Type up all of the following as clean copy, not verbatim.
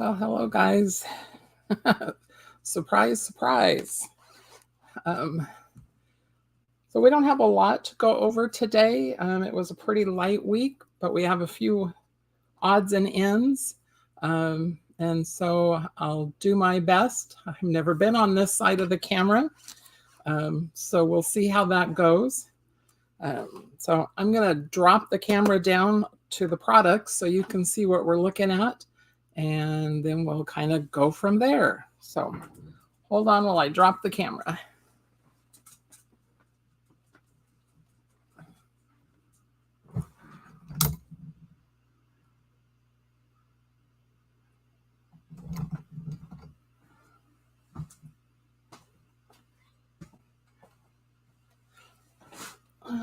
Well, hello, guys. Surprise, surprise. Um, so we don't have a lot to go over today. It was a pretty light week, but we have a few odds and ends. And so I'll do my best. I've never been on this side of the camera, so we'll see how that goes. So I'm going to drop the camera down to the products so you can see what we're looking at, and then we'll kind of go from there. So hold on while I drop the camera.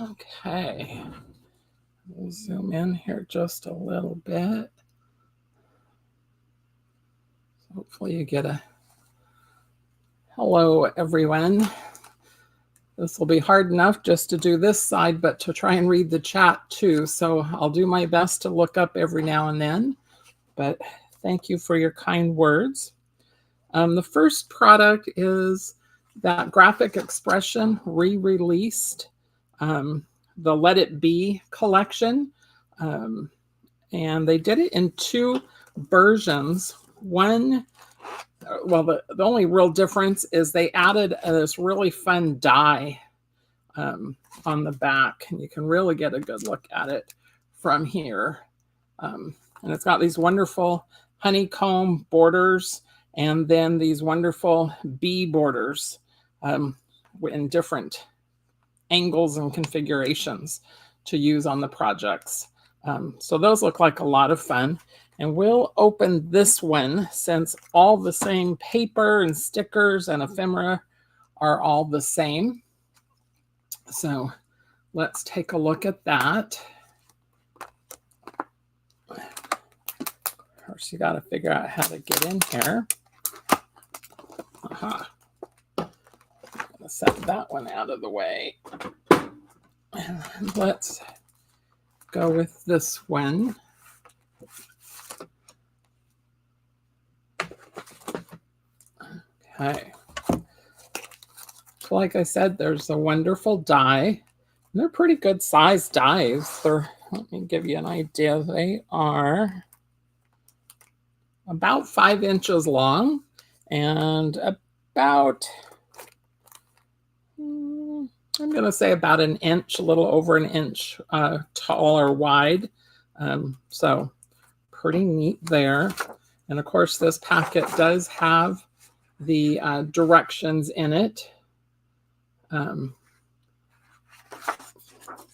Okay, we'll zoom in here just a little bit. Hopefully you get a hello, everyone. This will be hard enough just to do this side, but to try and read the chat too. So I'll do my best to look up every now and then, but thank you for your kind words. The first product is that graphic expression re-released, the Let It Be collection. And they did it in two versions. One, well, the only real difference is they added this really fun die on the back, and you can really get a good look at it from here. And it's got these wonderful honeycomb borders, and then these wonderful bee borders in different angles and configurations to use on the projects. So those look like a lot of fun. And we'll open this one since all the same paper and stickers and ephemera are all the same. So let's take a look at that. First, you got to figure out how to get in here. Aha. I'm gonna set that one out of the way. And let's go with this one. Okay. So like I said, there's a wonderful die. And they're pretty good sized dies. Let me give you an idea. They are about 5 inches long and about, I'm going to say about an inch, a little over an inch tall or wide. So pretty neat there. And of course, this packet does have the directions in it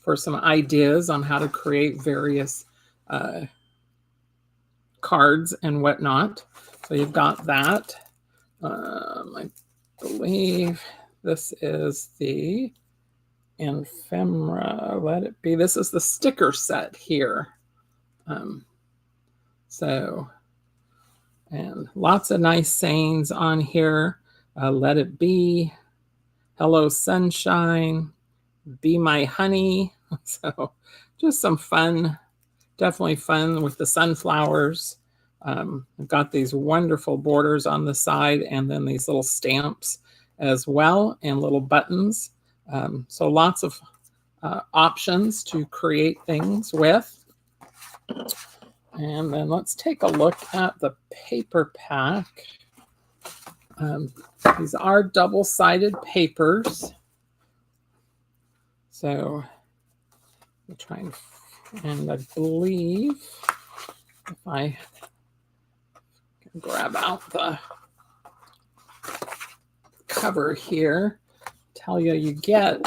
for some ideas on how to create various cards and whatnot. So you've got that. I believe this is the ephemera. Let It Be. This is the sticker set here. And lots of nice sayings on here. Let it be. Hello, sunshine. Be my honey. So just some fun, definitely fun with the sunflowers. I've got these wonderful borders on the side and then these little stamps as well and little buttons. So lots of options to create things with. And then let's take a look at the paper pack. These are double-sided papers. So we'll try and I believe if I can grab out the cover here, tell you get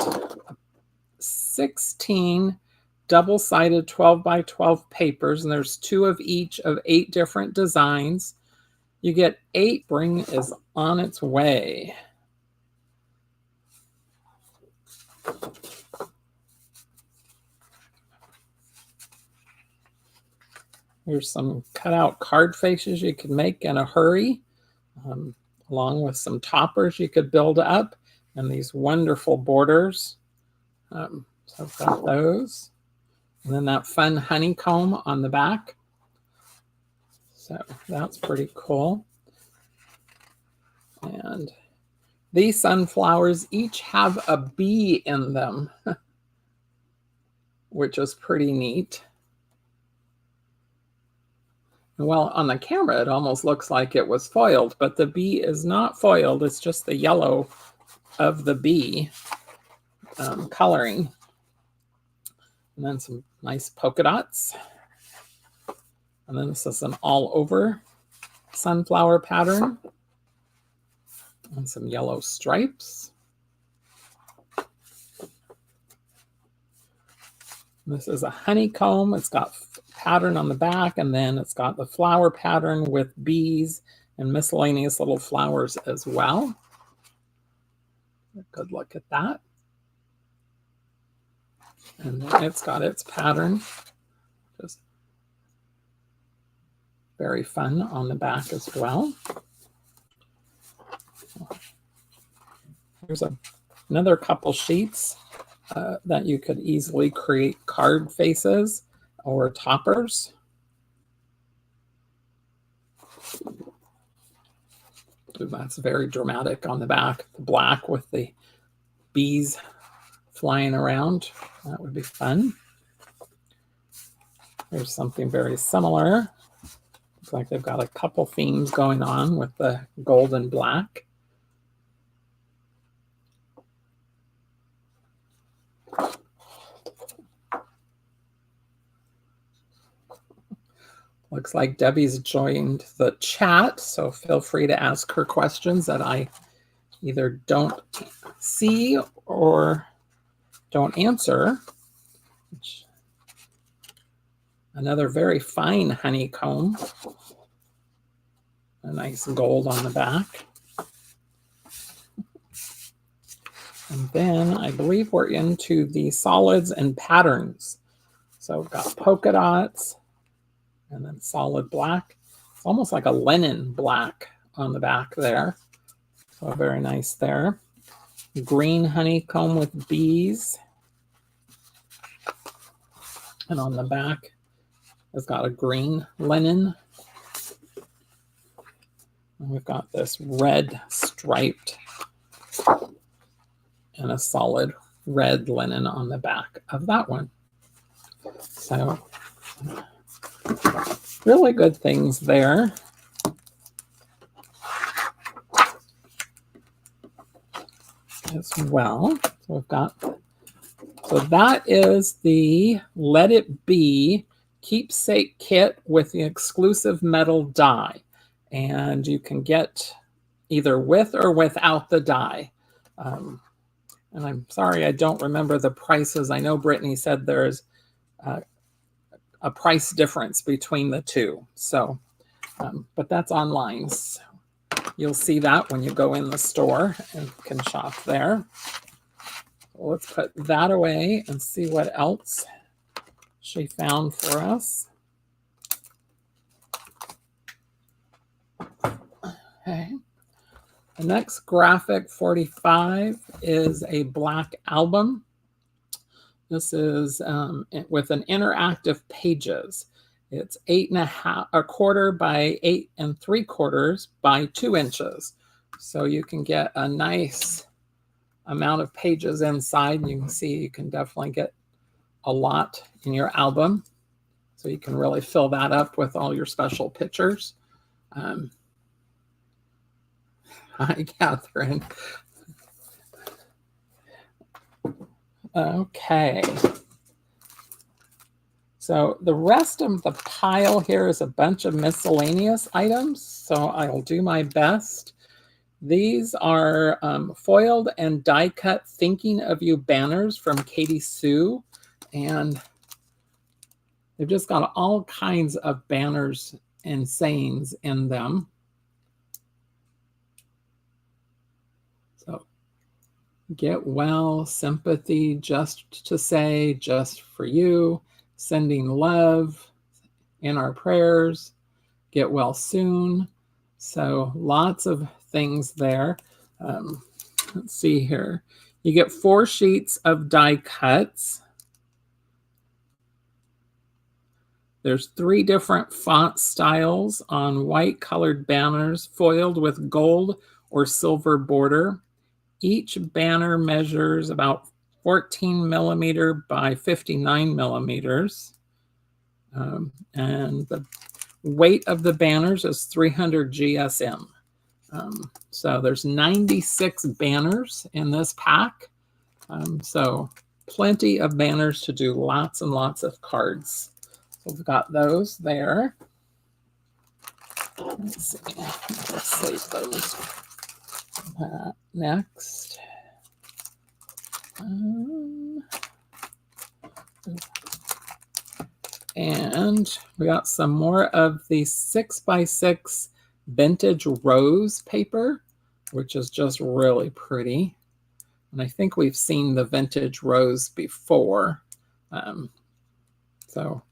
16 double-sided 12 by 12 papers, and there's 2 of each of 8 different designs. You get 8. Spring is on its way. Here's some cutout card faces you can make in a hurry, along with some toppers you could build up, and these wonderful borders. So I've got those. And then that fun honeycomb on the back. So that's pretty cool. And these sunflowers each have a bee in them, which is pretty neat. Well, on the camera, it almost looks like it was foiled, but the bee is not foiled. It's just the yellow of the bee coloring. And then some nice polka dots. And then this is an all over sunflower pattern. And some yellow stripes. This is a honeycomb. It's got pattern on the back, and then it's got the flower pattern with bees and miscellaneous little flowers as well. A good look at that. And then it's got its pattern. Just very fun on the back as well. Here's another couple sheets that you could easily create card faces or toppers. That's very dramatic on the back, the black with the bees flying around. That would be fun. Here's something very similar. Looks like they've got a couple themes going on with the gold and black. Looks like Debbie's joined the chat, so feel free to ask her questions that I either don't see or don't answer. Another very fine honeycomb. A nice gold on the back. And then I believe we're into the solids and patterns. So we've got polka dots and then solid black. It's almost like a linen black on the back there. So very nice there. Green honeycomb with bees. And on the back, it's got a green linen. And we've got this red striped and a solid red linen on the back of that one. So really good things there. As well. So we've got, so that is the Let It Be keepsake kit with the exclusive metal die. And you can get either with or without the die. And I'm sorry, I don't remember the prices. I know Brittany said there's a price difference between the two. So, but that's online. So you'll see that when you go in the store and can shop there. So let's put that away and see what else she found for us. Okay. The next graphic 45 is a black album. This is with an interactive pages. It's 8.25 by 8 3/4 by 2 inches. So you can get a nice amount of pages inside. You can see you can definitely get a lot in your album. So you can really fill that up with all your special pictures. Hi, Catherine. Okay. So the rest of the pile here is a bunch of miscellaneous items. So I'll do my best. These are foiled and die cut Thinking of You banners from Katie Sue. And they've just got all kinds of banners and sayings in them. So get well, sympathy, just to say, just for you, sending love in our prayers, get well soon. So lots of things there. Let's see here. You get 4 sheets of die cuts. There's 3 different font styles on white colored banners foiled with gold or silver border. Each banner measures about 14 millimeter by 59 millimeters. And the weight of the banners is 300 GSM. So there's 96 banners in this pack. So plenty of banners to do lots and lots of cards. So we've got those there. Let's see. Let's save those. Next. And we got some more of the 6x6 vintage rose paper, which is just really pretty. And I think we've seen the vintage rose before. So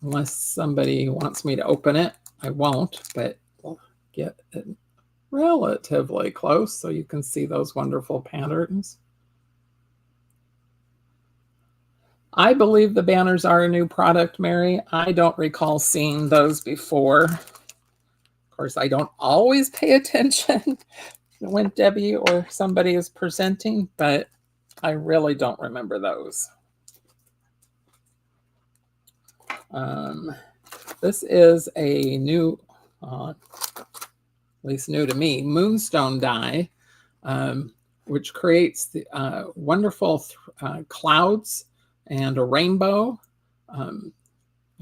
unless somebody wants me to open it, I won't, but we'll get it relatively close so you can see those wonderful patterns. I believe the banners are a new product, Mary. I don't recall seeing those before. Of course, I don't always pay attention when Debbie or somebody is presenting, but I really don't remember those. This is a new, at least new to me, moonstone die, which creates the wonderful clouds and a rainbow. And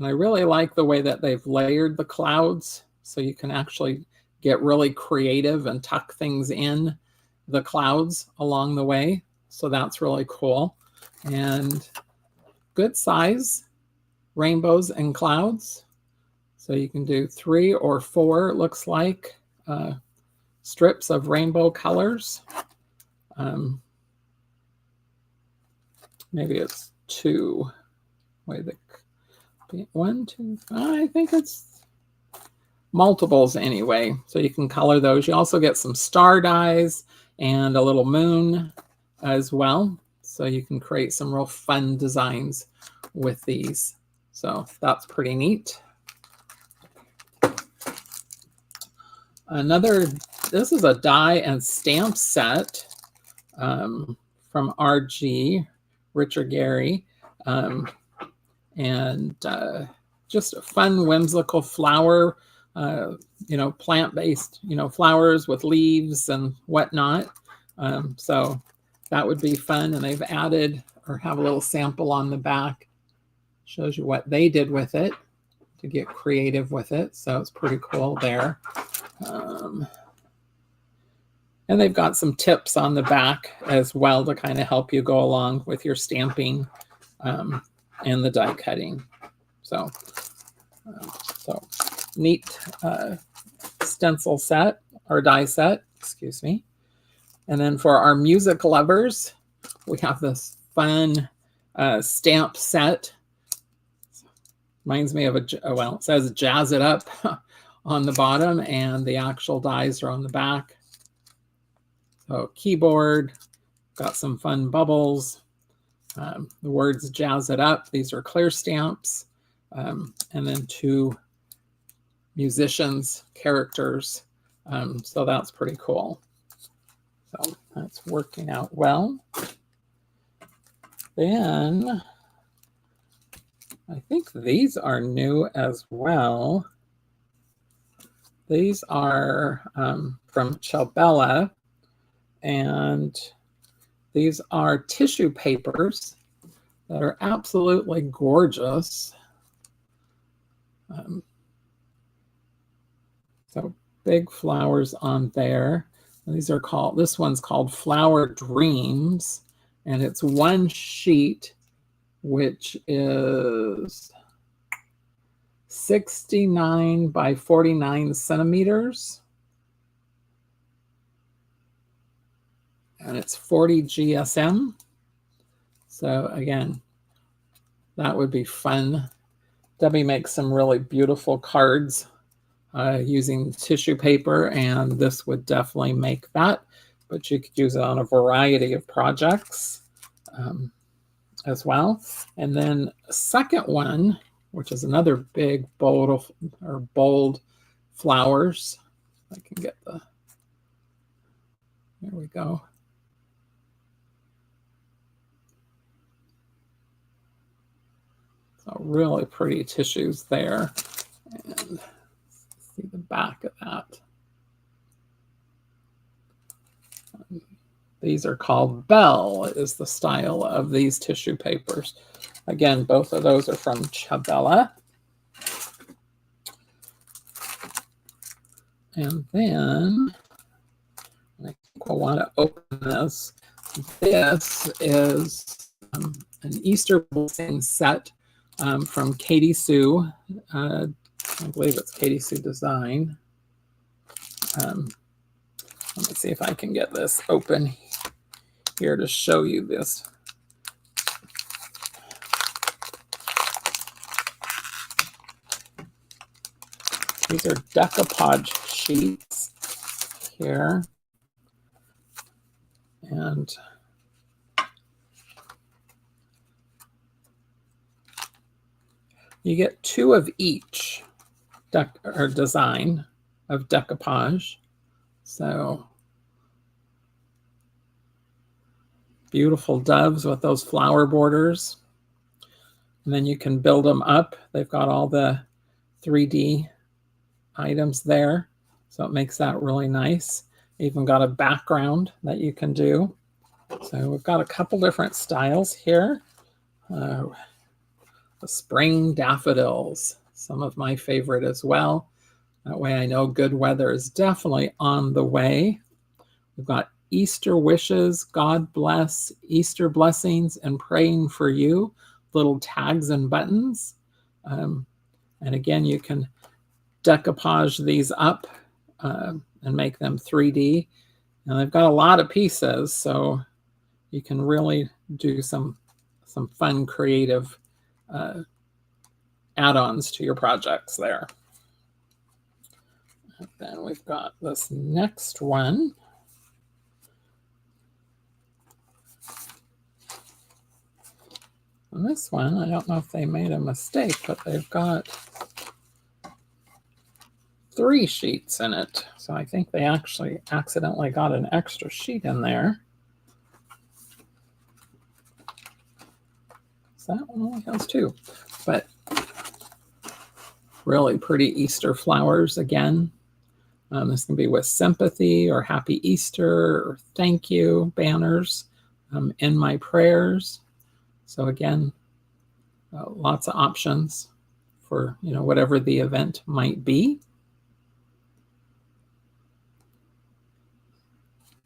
I really like the way that they've layered the clouds, so you can actually get really creative and tuck things in the clouds along the way. So that's really cool. And good size rainbows and clouds. So you can do 3 or 4, it looks like, strips of rainbow colors. Maybe it's 2. Wait, 1, 2, I think it's multiples anyway. So you can color those. You also get some star dies and a little moon as well. So you can create some real fun designs with these. So that's pretty neat. This is a die and stamp set from RG, Richard Gary. And just a fun, whimsical flower, plant-based, flowers with leaves and whatnot. So that would be fun. And they've added or have a little sample on the back. Shows you what they did with it to get creative with it. So it's pretty cool there. And they've got some tips on the back as well to kind of help you go along with your stamping and the die cutting. So neat stencil set or die set, excuse me. And then for our music lovers, we have this fun stamp set. Reminds me of it says Jazz It Up on the bottom, and the actual dies are on the back. So keyboard, got some fun bubbles. The words Jazz It Up, these are clear stamps. And then 2 musicians, characters. So that's pretty cool. So that's working out well. Then I think these are new as well. These are from Chabella, and these are tissue papers that are absolutely gorgeous. So big flowers on there. These are called, this one's called Flower Dreams, and it's 1 sheet, which is 69 by 49 centimeters. And it's 40 GSM. So again, that would be fun. Debbie makes some really beautiful cards using tissue paper, and this would definitely make that. But you could use it on a variety of projects as well. And then a second one, which is another big bold flowers. I can get the, there we go. So really pretty tissues there. And see the back of that. These are called Belle, is the style of these tissue papers. Again, both of those are from Chabella. And then I think we'll want to open this. This is an Easter blessing set from Katie Sue. I believe it's Katie Sue Design. Let me see if I can get this open here to show you this. These are decoupage sheets here. And you get 2 of each design of decoupage. So beautiful doves with those flower borders. And then you can build them up. They've got all the 3D items there. So it makes that really nice. Even got a background that you can do. So we've got a couple different styles here. The spring daffodils, some of my favorite as well. That way I know good weather is definitely on the way. We've got Easter wishes, God bless, Easter blessings, and praying for you. Little tags and buttons. And again, you can decoupage these up and make them 3D. And they've got a lot of pieces, so you can really do some fun, creative add-ons to your projects there. And then we've got this next one. And this one, I don't know if they made a mistake, but they've got 3 sheets in it. So I think they actually accidentally got an extra sheet in there. So that one only has 2, but really pretty Easter flowers again. This can be with sympathy or happy Easter or thank you banners, in my prayers. So again, lots of options for, you know, whatever the event might be.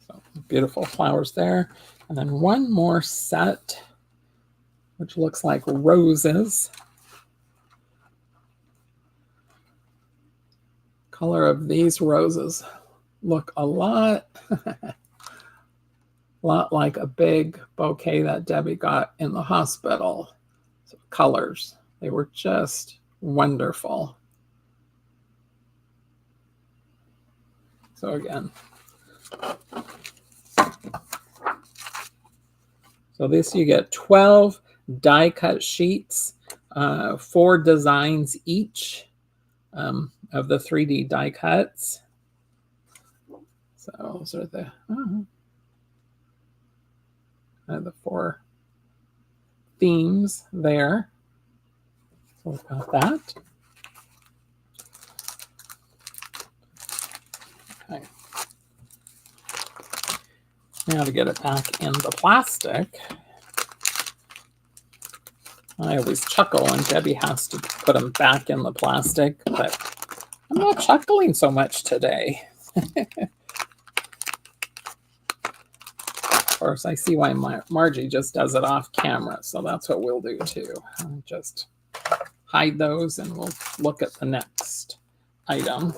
So beautiful flowers there. And then one more set, which looks like roses. Color of these roses look a lot like a big bouquet that Debbie got in the hospital. So colors, they were just wonderful. So again, so this you get 12 die cut sheets, 4 designs each of the 3D die cuts. So those are the 4 themes there. So we've got that. Okay. Now to get it back in the plastic. I always chuckle when Debbie has to put them back in the plastic, but I'm not chuckling so much today. Of course, I see why Margie just does it off camera, so that's what we'll do too. I'll just hide those and we'll look at the next item.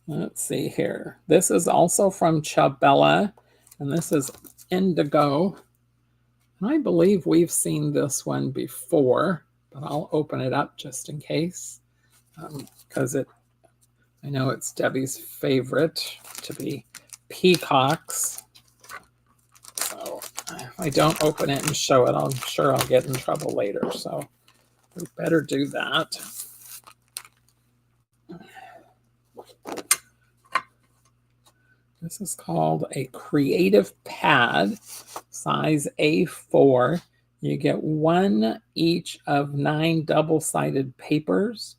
Let's see here. This is also from Chabella, and this is Indigo. And I believe we've seen this one before, but I'll open it up just in case, because I know it's Debbie's favorite to be peacocks. So So if I don't open it and show it, I'm sure I'll get in trouble later. So we better do that. This is called a creative pad, size A4. You get one each of 9 double-sided papers.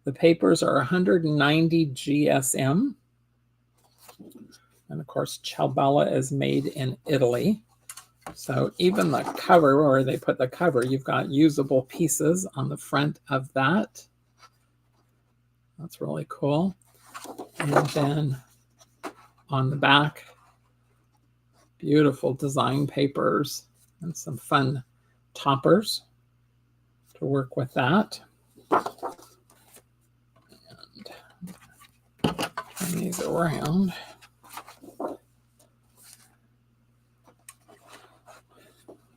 The papers are 190 GSM. And of course, Ciabella is made in Italy. So even the cover, where they put the cover, you've got usable pieces on the front of that. That's really cool. And then on the back, beautiful design papers and some fun toppers to work with that. And turn these around.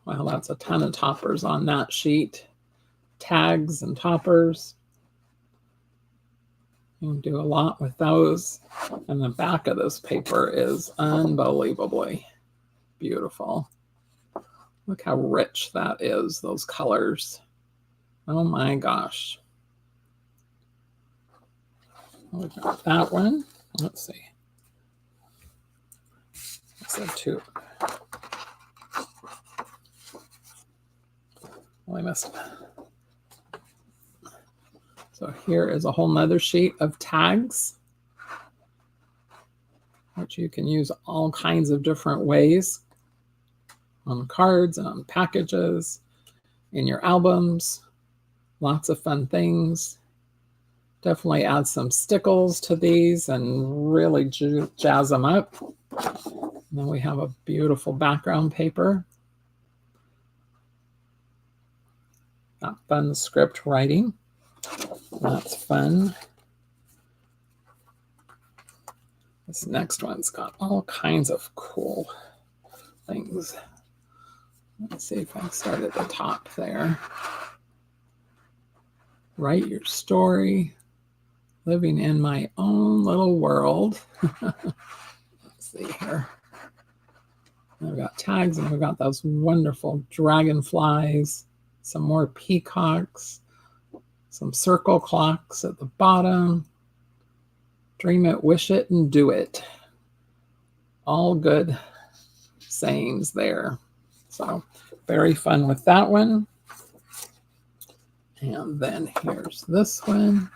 Wow, that's a ton of toppers on that sheet. Tags and toppers. You can do a lot with those. And the back of this paper is unbelievably beautiful. Look how rich that is, those colors. Oh my gosh. We got that one. Let's see. I said 2. Well, I missed. So here is a whole nother sheet of tags, which you can use all kinds of different ways on cards and on packages, in your albums, lots of fun things. Definitely add some stickles to these and really jazz them up. And then we have a beautiful background paper. Got fun script writing. That's fun. This next one's got all kinds of cool things. Let's see if I start at the top there. Write your story. Living in my own little world. Let's see here. I've got tags and we've got those wonderful dragonflies, some more peacocks, some circle clocks at the bottom. Dream it, wish it, and do it. All good sayings there. So very fun with that one. And then here's this one.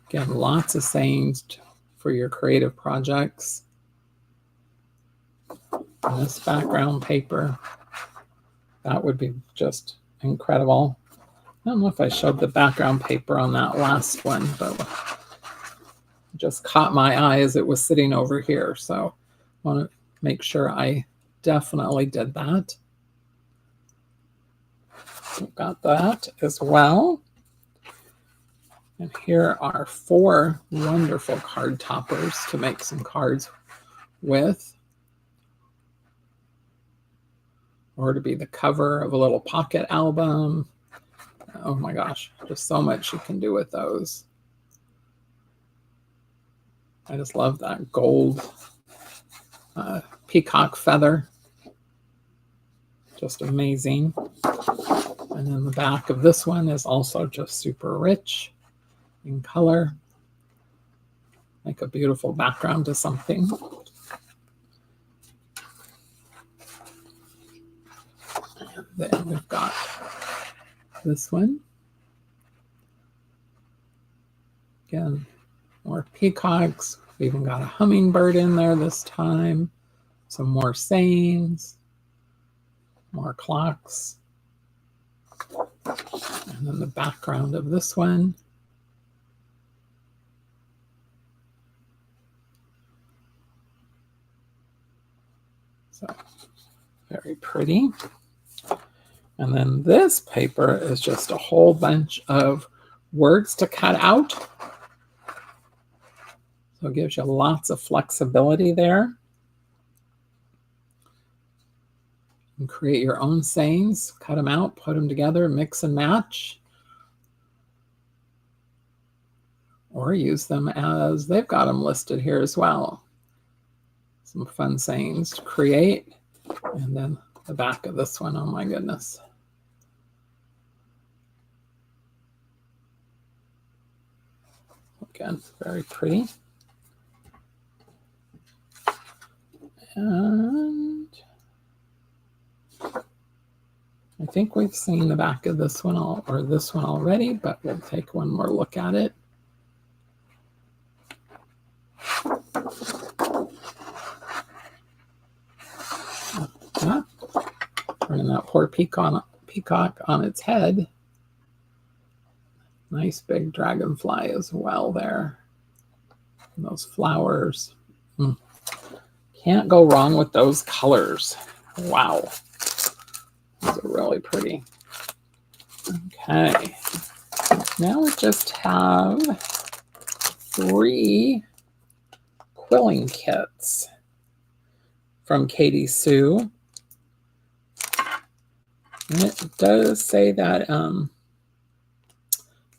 Again, lots of sayings for your creative projects. And this background paper, that would be just incredible. I don't know if I showed the background paper on that last one, but it just caught my eye as it was sitting over here. So I want to make sure I definitely did that. We've got that as well. And here are 4 wonderful card toppers to make some cards with, or to be the cover of a little pocket album. Oh my gosh, just so much you can do with those. I just love that gold peacock feather. Just amazing. And then the back of this one is also just super rich in color. Make a beautiful background to something. And then we've got this one. Again, more peacocks. We even got a hummingbird in there this time. Some more sayings. More clocks. And then the background of this one. So very pretty. And then this paper is just a whole bunch of words to cut out. So it gives you lots of flexibility there. You can create your own sayings, cut them out, put them together, mix and match. or use them as they've got them listed here as well. Some fun sayings to create. And then the back of this one, oh my goodness. Again, very pretty. And I think we've seen the back of this one already, but we'll take one more look at it. Turning that poor peacock on its head. Nice big dragonfly as well there. And those flowers. Can't go wrong with those colors. Wow. Those are really pretty. Okay. Now we just have 3 quilling kits from Katie Sue. And it does say that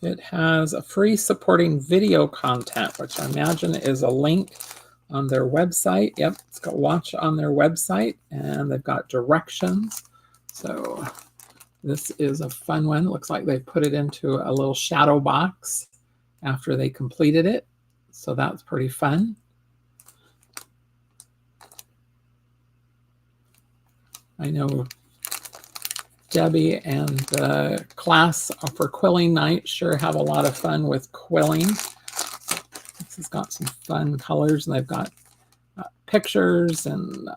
it has a free supporting video content, which I imagine is a link on their website. Yep, it's got watch on their website, and they've got directions. So this is a fun one. Looks like they put it into a little shadow box after they completed it. So that's pretty fun. I know Debbie and the class for quilling night sure have a lot of fun with quilling. This has got some fun colors, and they've got pictures and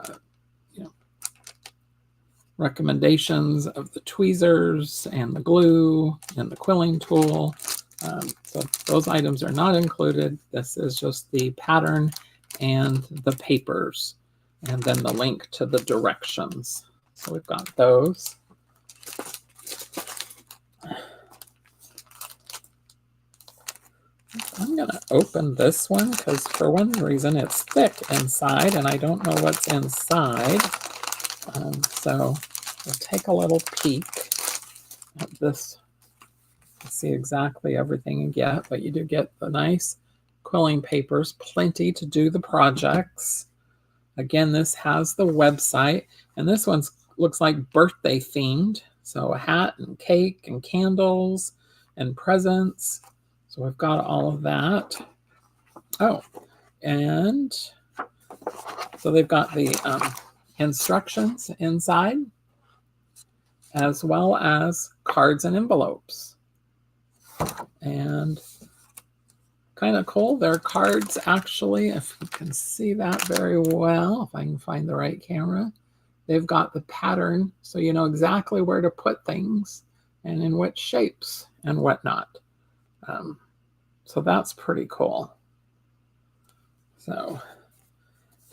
recommendations of the tweezers and the glue and the quilling tool. So those items are not included. This is just the pattern and the papers, and then the link to the directions. So we've got those. I'm going to open this one because for one reason it's thick inside and I don't know what's inside. So we'll take a little peek at this to see exactly everything you get, but you do get the nice quilling papers, plenty to do the projects. Again, this has the website, and this one looks like birthday themed. So a hat and cake and candles and presents. So we've got all of that. Oh, and so they've got the instructions inside, as well as cards and envelopes. And kind of cool. Their cards actually, if you can see that very well, if I can find the right camera, they've got the pattern so you know exactly where to put things and in which shapes and whatnot. So that's pretty cool. So,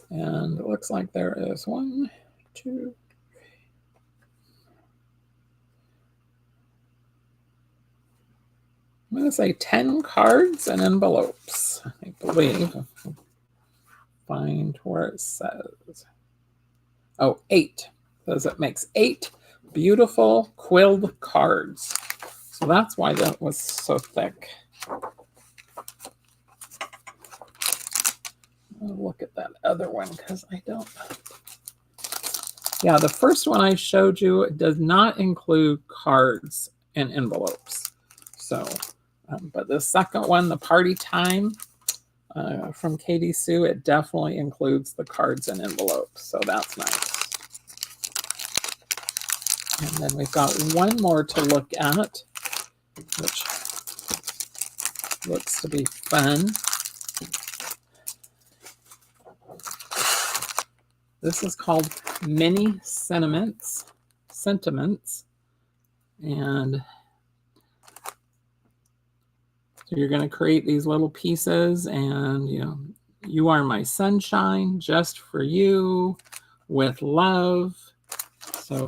and it looks like there is 1, 2, 3. I'm going to say 10 cards and envelopes, I believe. Find where it says. Oh, 8. Says it makes 8 beautiful quilled cards. So that's why that was so thick. I'll look at that other one because I don't. Yeah, the first one I showed you does not include cards and envelopes. So, but the second one, the party time from Katie Sue, it definitely includes the cards and envelopes. So that's nice. And then we've got one more to look at, which looks to be fun. This is called Mini Sentiments. And so you're going to create these little pieces, and you are my sunshine, just for you, with love. So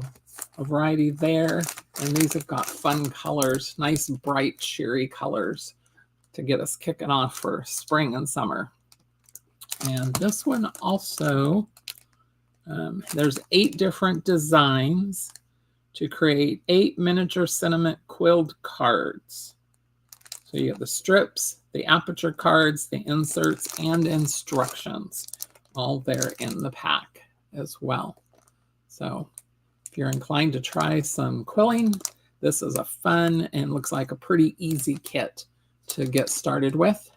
a variety there. And these have got fun colors, nice, bright, cheery colors to get us kicking off for spring and summer. And this one also, there's 8 different designs to create 8 miniature sentiment quilled cards. So you have the strips, the aperture cards, the inserts, and instructions, all there in the pack as well. So if you're inclined to try some quilling, this is a fun and looks like a pretty easy kit to get started with.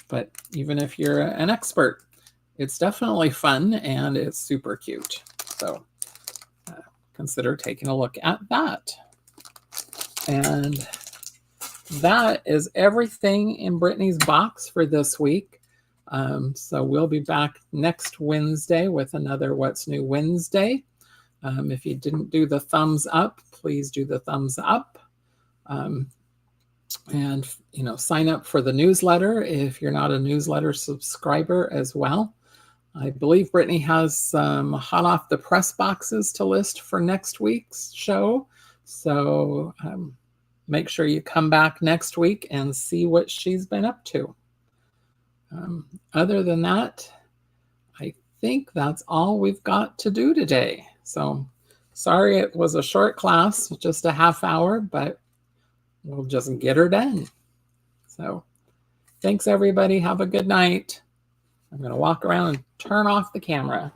But even if you're an expert, it's definitely fun and it's super cute. So consider taking a look at that. And that is everything in Brittany's box for this week. So we'll be back next Wednesday with another What's New Wednesday. If you didn't do the thumbs up, please do the thumbs up. And, you know, sign up for the newsletter if you're not a newsletter subscriber as well. I believe Brittany has some hot off the press boxes to list for next week's show. So make sure you come back next week and see what she's been up to. Other than that, I think that's all we've got to do today. So sorry it was a short class, just a half hour, but we'll just get her done. So thanks, everybody. Have a good night. I'm going to walk around and turn off the camera.